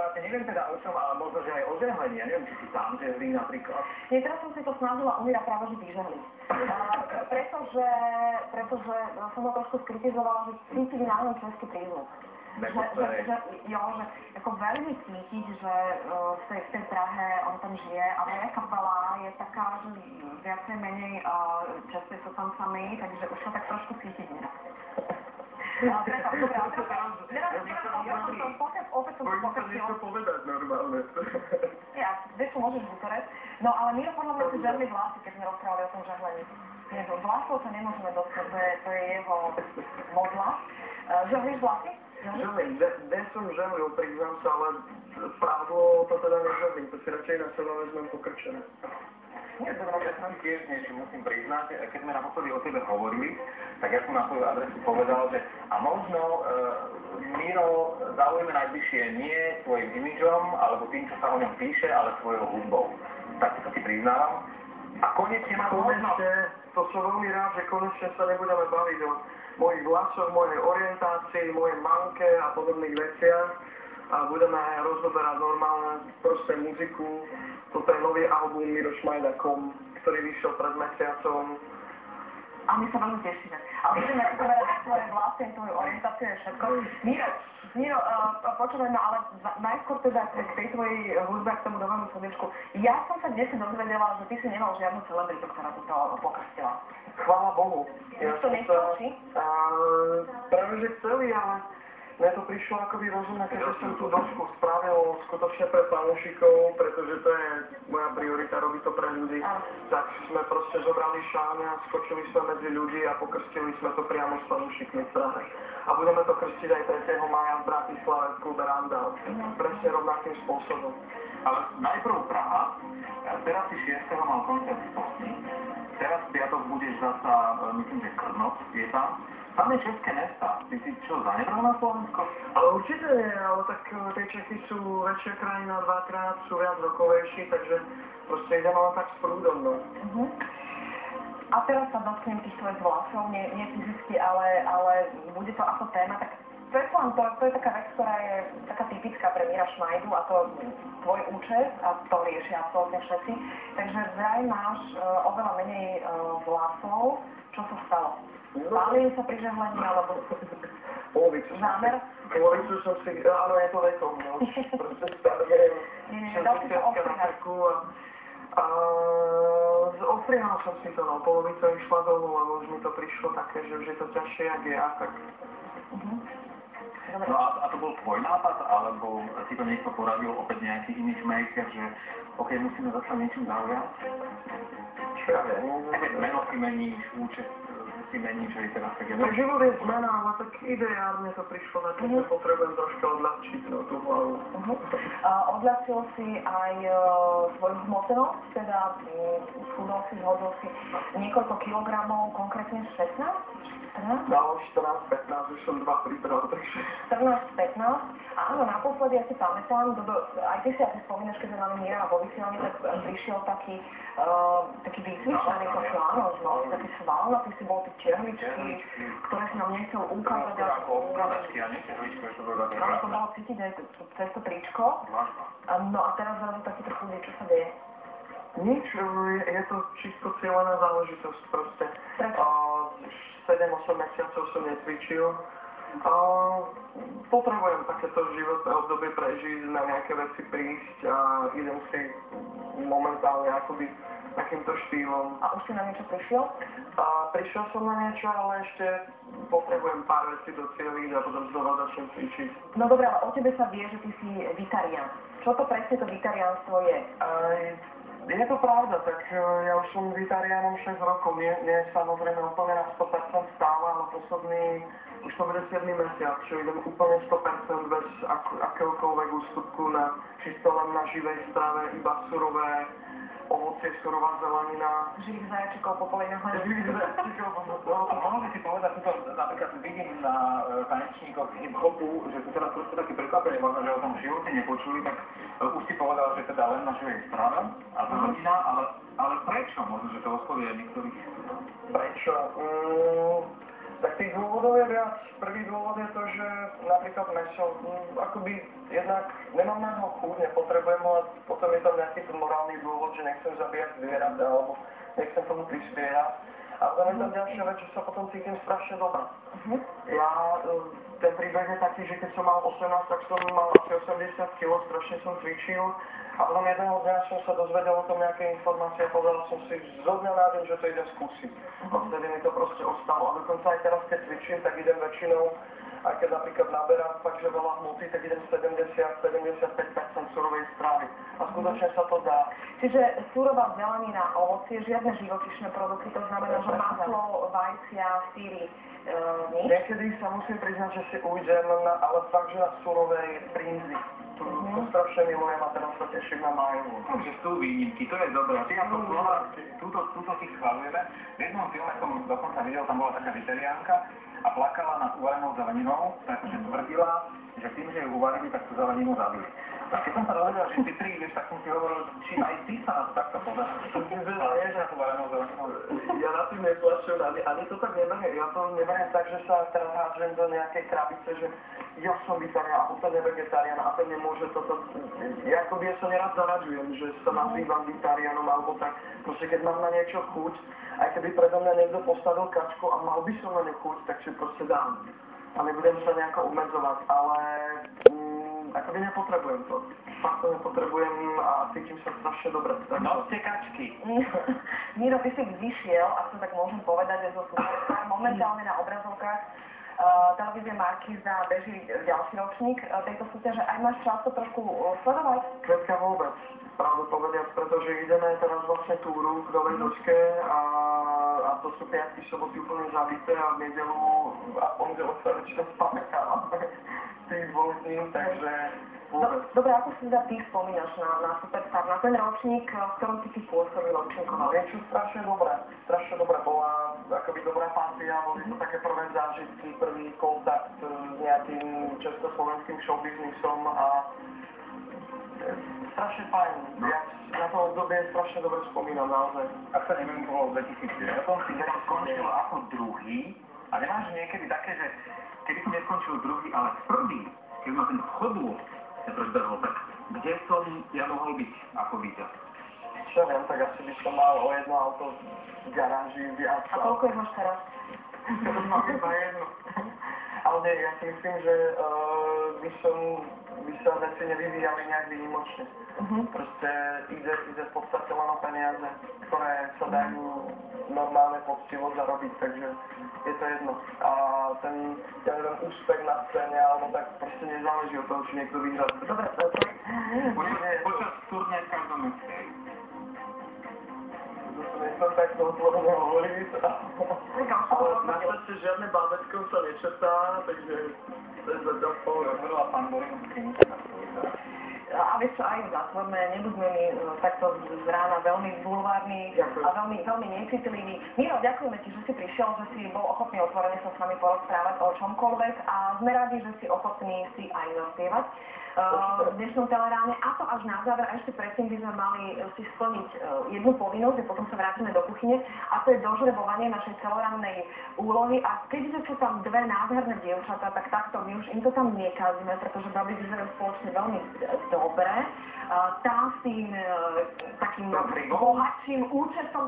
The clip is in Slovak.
rozprávate, neviem teda o čom, ale možno, že aj o žehlení. Ja neviem, či si sám žehlí napríklad. Nie, teraz som si to snažila umieť a práve, že vyžehliť. Pretože som ho trošku skritizovala, že cítiť na ňom český prízvuk. Že ako veľmi cítiť, že v tej Prahe on tam žije a moja kapela je taká, že viacej menej často sú tam sami, takže už to tak trošku cítiť nie. Bojím sa niečo povedať normálne. Ja, vieš, čo môžeš vytorať. No ale Miro podľa mňa si žerli vlasy, keď sme rozprávali o tom žerlení. Vlasov sa nemôžeme dostať, to je jeho modla. Žerlíš vlasy? Želím, dnes som želil, priznám sa, ale pravdlo to teda neželím, to si radšej na seba vezmem pokrčené. Ja som tiež niečo musím priznať, keď sme naposledy o tebe hovorili, tak ja som na svoju adresu povedal, že a možno Miro zaujíme najbližšie nie svojim imidžom, alebo tým, čo sa o ňom píše, ale svojou hudbou. Tak to si priznávam. A konečne ma to som veľmi rád, že konečne sa nebudeme baviť o mojich vlasoch, mojej orientácii, mojej manke a podobných veciach. A budeme rozoberať normálne proste muziku. Toto je nový album Miro Šmajda.com, ktorý vyšiel pred mesiacom. A my sa veľmi tešíme. Ale budeme rozoberať tvoje vlasy, tvoju orientáciu a všetko. Miro, počúvaj ma, ale najskôr teda k tej tvojej hudbe, k tomu novému slnečku. Ja som sa dnes dozvedela, že ty si nemal žiadnu celebritu, ktorá to pokrstila. Chvála Bohu. Ja to nechcel, práve že chceli, ale mne to prišlo akoby rozumné, keďže som tú dosku spravil skutočne pre fanúšikov, pretože to je moja priorita, robiť to pre ľudí. Tak sme proste zobrali šáne a skočili sme medzi ľudí a pokrstili sme to priamo s fanúšikmi v Prahe. A budeme to krstiť aj 3. mája v Bratislave v klube Randall. Presne rovnakým spôsobom. Ale najprv Praha, teraz si 6. mal koncert v Postni, teraz v piatok budeš zasa, myslím, že Krnov je tam. Tam je české mesta. Ty si čo, zanebral na Slovensko? Ale určite nie, ale tak tie Čechy sú väčšia krajina, dvakrát sú viac rokovejší, takže proste ideme len tak s prúdom, no. A teraz sa dotknem tých tvojich vlasov, nie fyzicky, ale bude to ako téma, tak to je taká vec, ktorá je taká typická pre Mira Šmajdu a to tvoj účet a to riešia absolútne všetci. Takže vraj máš oveľa menej vlasov. Čo sa stalo? Pálili sa pri žehlení, alebo polovicu zámer? Polovicu som si, áno, je to vekom, no. Proste starujem 60 na krku a ostrihal som si to, no. Polovica išla dolu, lebo už mi to prišlo také, že už je to ťažšie, jak ja, tak. No a to bol tvoj nápad, alebo si to niekto poradil, opäť nejaký image maker, že OK, musíme začať niečím zaujať? Čo ja viem? Meno si meníš, účet si meníš, že je teraz tak jedno. Tak život je zmena, ale tak ideálne to prišlo na to, že potrebujem troška odľahčiť tú hlavu. Odľahčil si aj svoju hmotnosť, teda schudol si, zhodil si niekoľko kilogramov, konkrétne 16? Dalo 14-15, už som 2 pribral, takže... 14-15. Áno, naposledy ja si pamätám, aj ty si asi spomínaš, keď sme mali Mira vo vysielaní, tak prišiel taký vycvičený, áno, taký sval, ty si bol tie červičky, ktoré si nám nechcel ukázať. Ako obkladačky, a nie červičky, čo to bolo také. Áno, to bolo cítiť aj cez to tričko. No a teraz zrazu takýto chudý, čo sa deje? Nič, je to čisto cieľená záležitosť proste. 7-8 mesiacov som necvičil. Potrebujem takéto životné obdobie prežiť, na nejaké veci prísť a idem si momentálne akoby takýmto štýlom. A už si na niečo prišiel? Prišiel som na niečo, ale ešte potrebujem pár vecí docieliť a potom znova začnem cvičiť. No dobré, ale o tebe sa vie, že ty si vitarián. Čo to presne to vitariánstvo je? Je to pravda, tak ja už som vitariánom 6 rokov, nie samozrejme úplne na 100% stále, ale posledný, už to bude 7. mesiac, čo idem úplne 100% bez akéhokoľvek ústupku na čisto len na živej strave, iba surové ovocie, surová zelenina. Živých zajačikov po polej nahľadí. Živých zajačikov po polej. Mohol by si povedať, napríklad vidím na tanečníkoch hip-hopu, že sú teraz proste takí prekvapení, možno, že o tom živote nepočuli, tak už si povedal, že teda len na živej strave a zelenina, ale prečo? Možno, že to oslovie niektorých. Prečo? Tak tých dôvodov je viac. Prvý dôvod je to, že napríklad meso, akoby jednak nemám na ho chuť, nepotrebujem ho a potom je tam nejaký ten morálny dôvod, že nechcem zabíjať zvieratá alebo nechcem tomu prispievať. A potom je tam ďalšia vec, že sa potom cítim strašne dobre. Ja, ten príbeh je taký, že keď som mal 18, tak som mal asi 80 kg, strašne som cvičil. A potom jedného dňa som sa dozvedel o tom nejaké informácie a povedal som si zo dňa na deň, že to idem skúsiť. A vtedy mi to proste ostalo. A dokonca aj teraz, keď cvičím, tak idem väčšinou, aj keď napríklad naberám fakt, že veľa hmoty, tak idem 70-75% surovej stravy. A skutočne sa to dá. Čiže surová zelenina, ovocie, žiadne živočíšne produkty, to znamená, že maslo, vajcia, síry, nič? Niekedy sa musím priznať, že si ujdem, ale fakt, že na surovej brínzy. To strašne milujem a teraz sa teším na majovu. Takže sú výnimky, to je dobré. Ty ako Slovák, túto si schváľujeme. V jednom filme som dokonca videl, tam bola taká vegetariánka a plakala nad uvarenou zeleninou, pretože tvrdila, že tým, že ju uvarili, tak tú zeleninu zabili. A keď som sa dovedel, že ty prídeš, tak som si hovoril, či aj ty sa na to takto podáš. Ale vieš, na tú uvarenou zeleninou. Ja na tým neplačujem, ani to tak neberiem. Ja to neberiem tak, že sa teraz hádžem do nejakej krabice, že ja som vegetarián a ten je vegetarián a ten nemôže toto. Ja akoby ja sa nerad zaraďujem, že sa nazývam vegetariánom alebo tak. Proste keď mám na niečo chuť, aj keby predo mňa niekto postavil kačku a mal by som na ňu chuť, tak si proste dám. A nebudem sa nejako obmedzovať, ale akoby nepotrebujem to. Fakt to nepotrebujem a cítim sa strašne dobre. Noste kačky. Miro, ty si vyšiel, ak to tak môžem povedať, že zo Superstar momentálne na obrazovkách televízie Markíza beží ďalší ročník tejto súťaže. Aj máš čas to trošku sledovať? Kvetka vôbec, pravdu povediac, pretože ideme teraz vlastne túru k Novej Dočke a to sú piatky, soboty úplne zabité a v nedelu a pondelok sa väčšinou spamätávame tých dvoch dní, takže vôbec. Dobre, ako si teda ty spomínaš na Superstar, na ten ročník, v ktorom ty pôsobil ročníkoval? Niečo strašne dobré, bola akoby dobrá partia, boli to také prvé zážitky, prvý kontakt s nejakým československým showbiznisom a strašne fajn. Ja na to obdobie strašne dobre spomínam naozaj. Ak sa neviem, bolo v 2009, si skončil ako druhý a nemáš niekedy také, že keby si neskončil druhý, ale prvý, keď ma ten chodôb neprežbehol, tak kde som ja mohol byť ako víťaz? Čo viem, tak asi by som mal o jedno auto v garáži viac. A koľko ich máš teraz? Mám iba jedno. Ale nie, ja si myslím, že by sa veci nevyvíjali nejak výnimočne. Proste ide v podstate len o peniaze, ktoré sa dajú normálne poctivo zarobiť, takže je to jedno. A ten, ja neviem, úspech na scéne, alebo tak proste nezáleží od toho, či niekto vyhrá. Dobre, Počas turné v každom meste. Nechcem takto otvorene hovoriť, ale našťastie žiadne bábätko sa nečetá, takže to je zatiaľ pohľad. Hovorila pán Borin, a vieš čo, aj v zátvorme, nebuďme mi takto z rána veľmi bulvárny a veľmi necitlivý. Miro, ďakujeme ti, že si prišiel, že si bol ochotný otvorene sa s nami porozprávať o čomkoľvek a sme radi, že si ochotný si aj naspievať v dnešnom teleráne. A to až na záver, a ešte predtým by sme mali si splniť jednu povinnosť, že potom sa vrátime do kuchyne, a to je dožrebovanie našej celorannej úlohy. A keďže sú tam dve nádherné dievčatá, tak takto my už im to tam nekazíme, pretože babi vyzerajú spoločne veľmi dobre. Tá s tým takým bohatším účesom